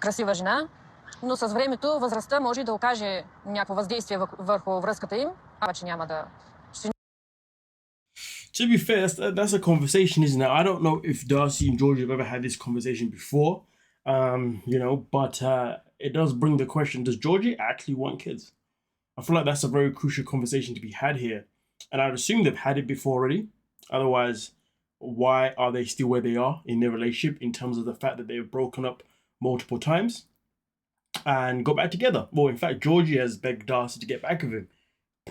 красива жена, но с времето възрастта може да окаже някакво въздействие върху връзката им, че няма да... To be fair, that's a conversation, isn't it? I don't know if Darcey and Georgie have ever had this conversation before, but it does bring the question, does Georgie actually want kids? I feel like that's a very crucial conversation to be had here. And I'd assume they've had it before already. Otherwise, why are they still where they are in their relationship in terms of the fact that they've broken up multiple times and got back together? Well, in fact, Georgie has begged Darcey to get back with him.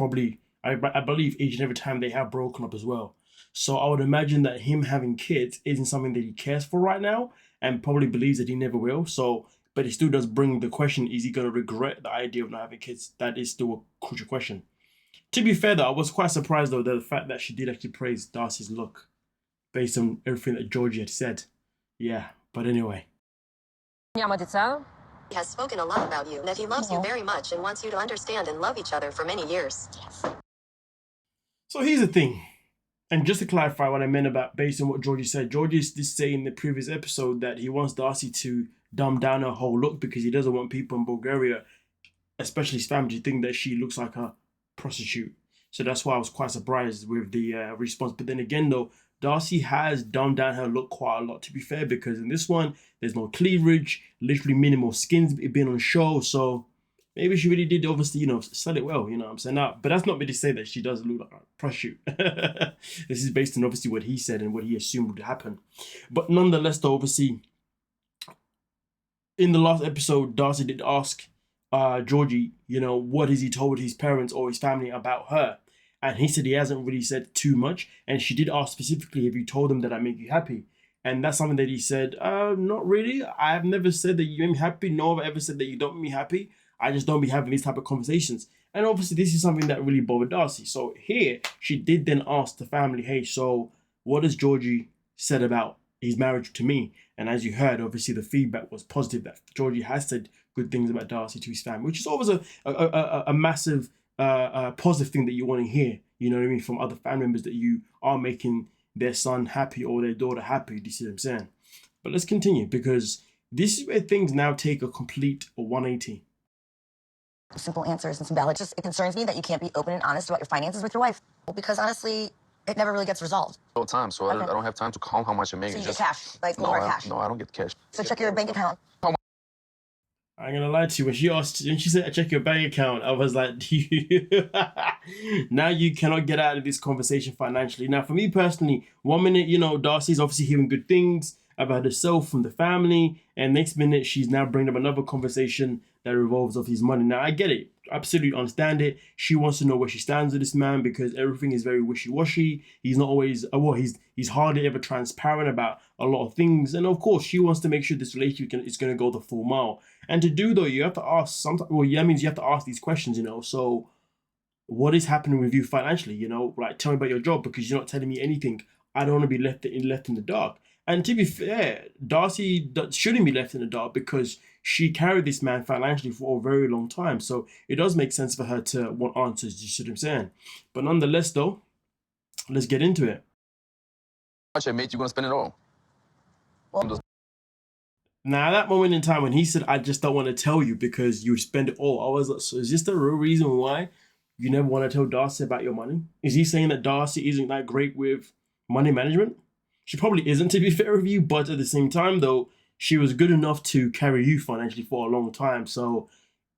Probably, I believe, each and every time they have broken up as well. So I would imagine that him having kids isn't something that he cares for right now and probably believes that he never will. But it still does bring the question, is he going to regret the idea of not having kids? That is still a crucial question. To be fair, though, I was quite surprised, though, that the fact that she did actually praise Darcey's look based on everything that Georgie had said. Yeah, but anyway. Няма деца. He has spoken a lot about you, that he loves you very much and wants you to understand and love each other for many years. Yes. So here's the thing. And just to clarify what I meant about based on what Georgie said, Georgie did say in the previous episode that he wants Darcey to dumb down her whole look because he doesn't want people in Bulgaria, especially his family, to think that she looks like a prostitute. So that's why I was quite surprised with the response. But then again, though, Darcey has dumbed down her look quite a lot, to be fair, because in this one, there's no cleavage, literally minimal skins being on show. So maybe she really did obviously, sell it well, you know what I'm saying? Now, but that's not me to say that she does look like a prostitute. This is based on obviously what he said and what he assumed would happen. But nonetheless, though, obviously, in the last episode, Darcey did ask Georgie, what has he told his parents or his family about her? And he said he hasn't really said too much. And she did ask specifically, have you told them that I make you happy? And that's something that he said, not really. I've never said that you make me happy. No, I've ever said that you don't make me happy. I just don't be having these type of conversations. And obviously this is something that really bothered Darcey. So here, she did then ask the family, hey, so what has Georgie said about his marriage to me? And as you heard, obviously the feedback was positive that Georgie has said good things about Darcey to his family, which is always a massive positive thing that you want to hear, you know what I mean, from other family members that you are making their son happy or their daughter happy. Do you see what I'm saying? But let's continue because this is where things now take a complete 180. Simple answers and some valid. It concerns me that you can't be open and honest about your finances with your wife. Well, because honestly, it never really gets resolved. All the time, so I don't have time to count how much I'm making. So you get cash, like more cash. No, I don't get cash. So check your bank account. I ain't gonna lie to you, when she said check your bank account, I was like, now you cannot get out of this conversation financially. Now, for me personally, 1 minute, Darcey's obviously hearing good things about herself from the family, and next minute she's now bringing up another conversation that revolves off his money. Now, I get it. Absolutely understand it. She wants to know where she stands with this man because everything is very wishy-washy. He's not always, he's hardly ever transparent about a lot of things. And of course, she wants to make sure this relationship is going to go the full mile. And to do though, you have to ask sometimes, that means you have to ask these questions, So what is happening with you financially? Like tell me about your job because you're not telling me anything. I don't want to be left in the dark. And to be fair, Darcey shouldn't be left in the dark because she carried this man financially for a very long time. So it does make sense for her to want answers, you see what I'm saying? But nonetheless, though, let's get into it. How much I made, you're going to spend it all. Now, at that moment in time when he said, I just don't want to tell you because you spend it all, I was like, so is this the real reason why you never want to tell Darcey about your money? Is he saying that Darcey isn't that great with money management? She probably isn't, to be fair with you, but at the same time, though, she was good enough to carry you financially for a long time. So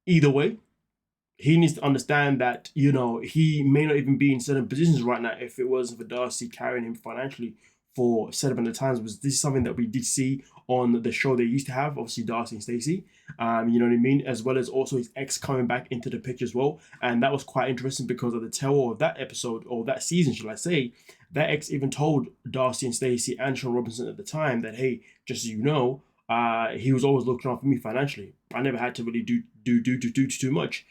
either way, he needs to understand that, he may not even be in certain positions right now if it wasn't for Darcey carrying him financially for a set amount of times. This is something that we did see on the show they used to have, obviously Darcey and Stacey, you know what I mean? As well as also his ex coming back into the picture as well. And that was quite interesting because of the tell of that episode, or that season, shall I say, that ex even told Darcey and Stacey and Sean Robinson at the time that, hey, just so you know, he was always looking after me financially. I never had to really do too much.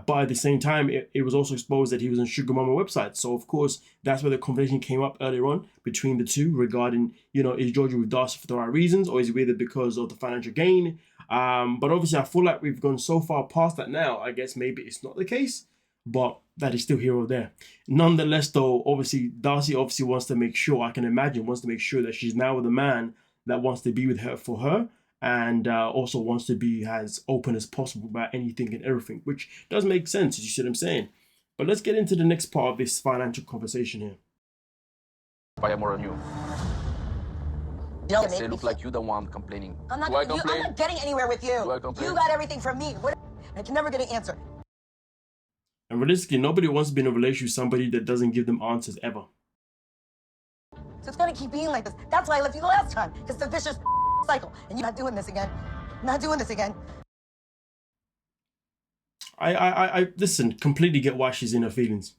But at the same time, it was also exposed that he was on Sugar Mama website. So, of course, that's where the conversation came up earlier on between the two regarding, is Georgie with Darcey for the right reasons or is he with it because of the financial gain? But obviously, I feel like we've gone so far past that now. I guess maybe it's not the case, but that is still here or there. Nonetheless, though, obviously, Darcey wants to make sure, I can imagine, wants to make sure that she's now with a man that wants to be with her for her and also wants to be as open as possible about anything and everything, which does make sense. You see what I'm saying? But let's get into the next part of this financial conversation here. If I have more on you. You don't Say, make me look like you the one complaining. I'm not, Do I I'm complain? not getting anywhere with you. Do I complain? You got everything from me. I can never get an answer. And realistically, nobody wants to be in a relationship with somebody that doesn't give them answers ever. So it's gonna keep being like this. That's why I left you the last time. It's the vicious cycle. And you're not doing this again. Not doing this again. I listen, completely get why she's in her feelings.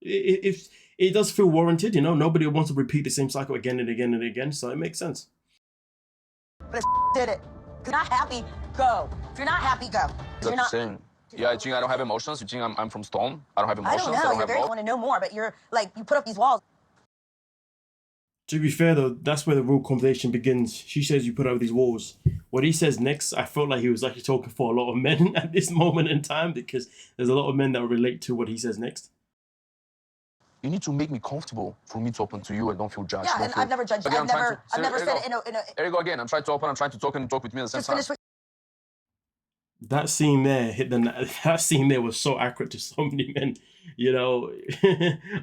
If it does feel warranted, you know, nobody wants to repeat the same cycle again and again and again, so it makes sense. But I did it. If you're not happy, go. If you're not happy, go. That's what you're saying. Yeah, you think I don't have emotions? You think I'm from stone? I don't have I emotions? don't know. You're have very love? want to know more, but you're like, you put up these walls. To be fair though, that's where the real conversation begins. She says you put over these walls. What he says next, I felt like he was actually talking for a lot of men at this moment in time, because there's a lot of men that relate to what he says next. You need to make me comfortable for me to open to you and don't feel judged. Yeah, and I've never judged you. Again, I've never said it in a. There you go again. I'm trying to open. I'm trying to talk and talk with me at the same Just time. finish what. That scene there that scene there was so accurate to so many men. You know,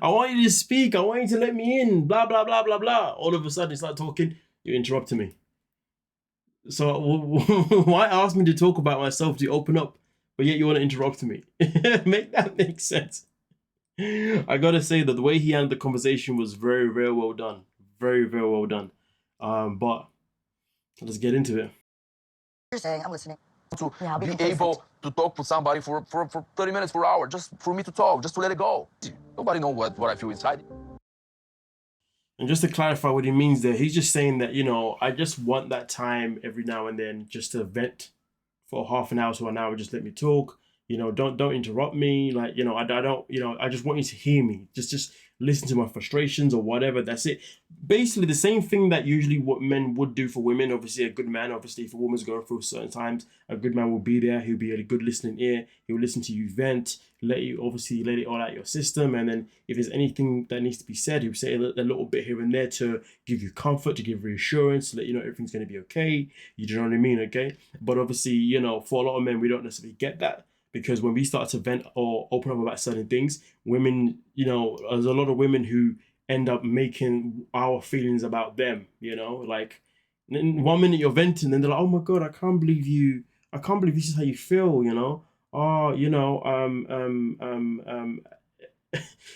I want you to speak. I want you to let me in. Blah blah blah blah blah. All of a sudden, you start talking. You interrupted me. So why ask me to talk about myself to open up, but yet you want to interrupt me? Make that make sense. I gotta say that the way he handled the conversation was very, very well done. Very, very well done. But let's get into it. You're saying, I'm listening. To Yeah, I'll be be complacent. able to talk with somebody for 30 minutes, for an hour, just for me to talk, just to let it go. Nobody knows what I feel inside. And just to clarify what he means there, he's just saying that, you know, I just want that time every now and then just to vent for half an hour to an hour. Just let me talk. You know, don't interrupt me. Like, you know, I don't, you know, I just want you to hear me. Just listen to my frustrations or whatever. That's it. Basically, the same thing that usually what men would do for women. Obviously, a good man, obviously, if a woman's going through certain times, a good man will be there. He'll be a good listening ear. He'll listen to you vent, let it all out your system. And then if there's anything that needs to be said, he'll say a little bit here and there to give you comfort, to give reassurance, to let you know everything's going to be okay. You know what I mean? Okay. But obviously, you know, for a lot of men, we don't necessarily get that. Because when we start to vent or open up about certain things, women, you know, there's a lot of women who end up making our feelings about them, you know, like in 1 minute you're venting and they're like, oh my God, I can't believe this is how you feel, you know. Oh, you know,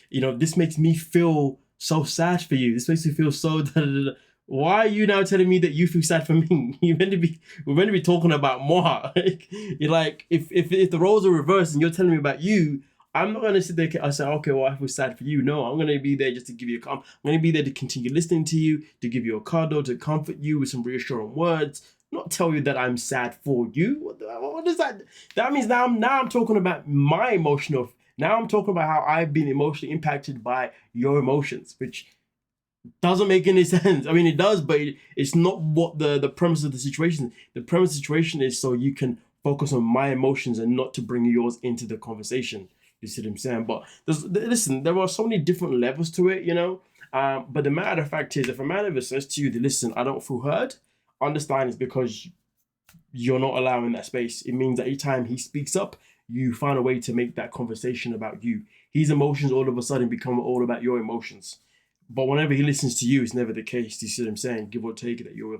you know, this makes me feel so sad for you. This makes me feel so Why are you now telling me that you feel sad for me? We're meant to be talking about more. You're like, if the roles are reversed and you're telling me about you, I'm not gonna sit there and say, okay, well, I feel sad for you. No, I'm gonna be there just to give you I'm gonna be there to continue listening to you, to give you a cuddle, to comfort you with some reassuring words, not tell you that I'm sad for you. What does that? That means now I'm talking about my emotional. Now I'm talking about how I've been emotionally impacted by your emotions, which doesn't make any sense. I mean, it does, but it's not what the premise of the situation. The premise of the situation is so you can focus on my emotions and not to bring yours into the conversation. You see what I'm saying? But listen, there are so many different levels to it, you know. But the matter of fact is, if a man ever says to you, listen, I don't feel heard, understand it's because you're not allowing that space. It means that each time he speaks up, you find a way to make that conversation about you. His emotions all of a sudden become all about your emotions. But whenever he listens to you, it's never the case. Do you see what I'm saying? Give or take that you're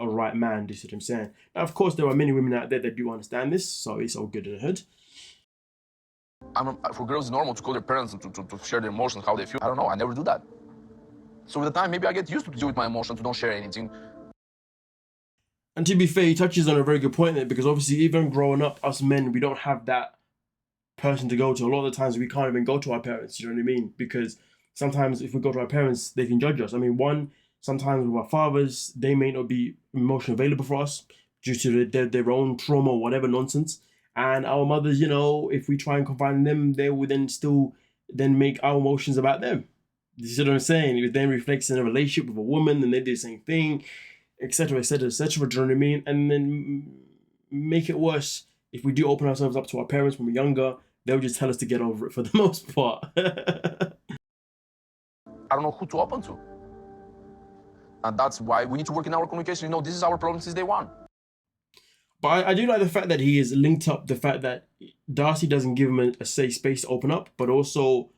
a right man. Do you see what I'm saying? Now, of course, there are many women out there that do understand this, so it's all good in the hood. For girls, it's normal to call their parents and to share their emotions, how they feel. I don't know. I never do that. So with the time, maybe I get used to deal with my emotions, to don't share anything. And to be fair, he touches on a very good point there, because obviously even growing up, us men, we don't have that person to go to. A lot of the times we can't even go to our parents, you know what I mean? Because sometimes if we go to our parents, they can judge us. I mean, sometimes with our fathers, they may not be emotionally available for us due to their own trauma or whatever nonsense. And our mothers, you know, if we try and confide in them, they will then still make our emotions about them. You see what I'm saying? It then reflects in a relationship with a woman and they do the same thing, etc., etc., etc. Do you know what I mean? And then make it worse if we do open ourselves up to our parents when we're younger. They'll just tell us to get over it for the most part. I don't know who to open to. And that's why we need to work in our communication. You know, this is our problem since day one. But I do like the fact that he has linked up the fact that Darcey doesn't give him a safe space to open up, but also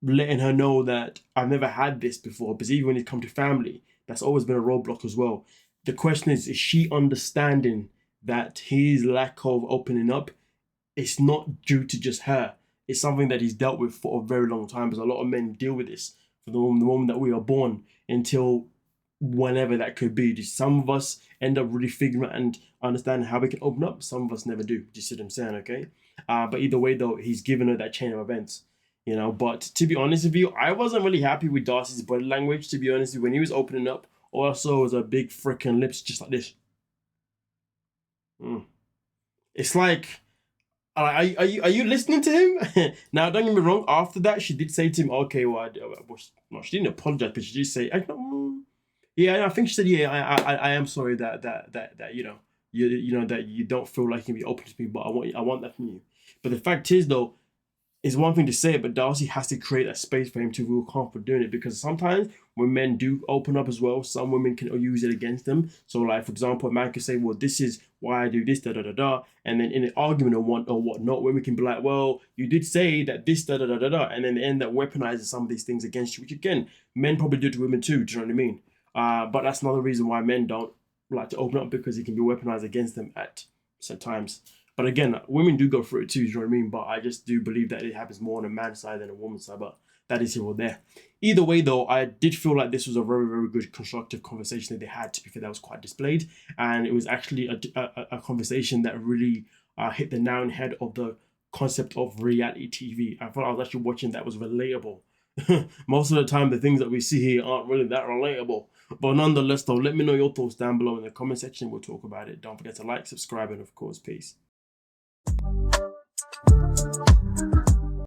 letting her know that I've never had this before. Because even when it comes to family, that's always been a roadblock as well. The question is she understanding that his lack of opening up, it's not due to just her. It's something that he's dealt with for a very long time, because a lot of men deal with this from the moment that we are born until whenever that could be. Just some of us end up really figuring out and understanding how we can open up. Some of us never do. You see what I'm saying, okay? But either way, though, he's given her that chain of events, you know. But to be honest with you, I wasn't really happy with Darcey's body language, to be honest with you. When he was opening up, all I saw was a big freaking lips just like this. It's like, are you listening to him? Now, don't get me wrong. After that, she did say to him, "Okay, well, no, she didn't apologize, but she did say, yeah, I think she said, yeah, I am sorry that you know, you know that you don't feel like you can be open to me, but I want that from you." But the fact is, though, it's one thing to say it, but Darcey has to create a space for him to feel comfortable doing it, because sometimes when men do open up as well, some women can use it against them. So, like, for example, a man can say, well, this is why I do this, da da da da, and then in an argument or whatnot, women can be like, well, you did say that this, da da da da da, and then they end up weaponizing some of these things against you, which again, men probably do to women too, do you know what I mean? But that's another reason why men don't like to open up, because it can be weaponized against them at certain times. But again, women do go through it too, do you know what I mean? But I just do believe that it happens more on a man's side than a woman's side, but that is here or there. Either way, though, I did feel like this was a very, very good constructive conversation that they had. To be fair, that was quite displayed. And it was actually a conversation that really hit the nail on the head of the concept of reality TV. I thought I was actually watching that was relatable. Most of the time, the things that we see here aren't really that relatable. But nonetheless, though, let me know your thoughts down below in the comment section. We'll talk about it. Don't forget to like, subscribe, and of course, peace.